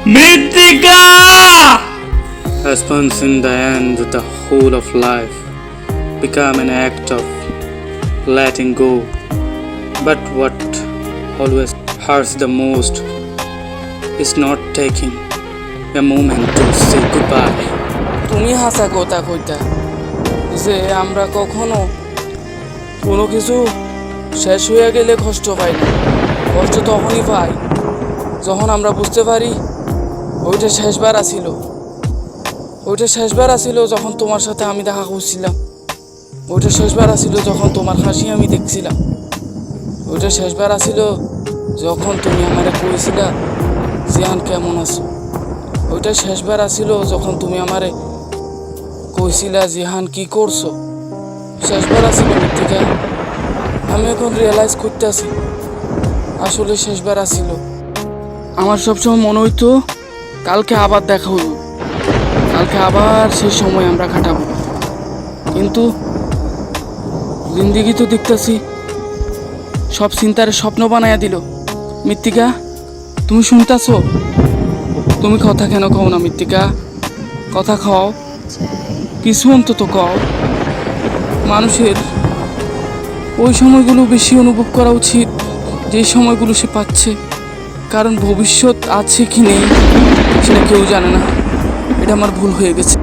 Mritika! As once in the end, the whole of life become an act of letting go. But what always hurts the most is not taking a moment to say goodbye. তুমি হাসা কথা কইতা যে আমরা কখনো কোনো কিছু শেষ হয়ে গেলে কষ্ট পাই না। কষ্ট তখনই পাই যখন আমরা বুঝতে পারি ওইটা শেষবার আসিল। ওইটা শেষবার আসিল যখন তোমার সাথে আমি দেখা করছিলাম। ওইটা শেষবার আসিল যখন তোমার হাসি আমি দেখছিলাম। ওইটা শেষবার আসিল যখন তুমি আমারে কইছিলা জিয়ান কেমন আছো। ওইটা শেষবার আসিল যখন তুমি আমারে কইছিলা জিহান কি করছো। শেষবার আসিল মৃত্তিকা। আমি এখন রিয়েলাইজ করতেছি আসলে শেষবার আসিল। আমার সবসময় মনে হইতো কালকে আবার দেখা হইব, কালকে আবার সেই সময় আমরা কাটাবো। কিন্তু জিন্দিগি তো দেখতেছি সব চিন্তার স্বপ্ন বানাইয়া দিল। মৃত্তিকা, তুমি শুনতেছো? তুমি কথা কেন কও না মৃত্তিকা? কথা খাও, কিছু অন্তত কও। মানুষের ওই সময়গুলো বেশি অনুভব করা উচিত যে সময়গুলো সে পাচ্ছে, কারণ ভবিষ্যৎ আছে কি নেই সেটা কেউ জানে না। এটা আমার ভুল হয়ে গেছে।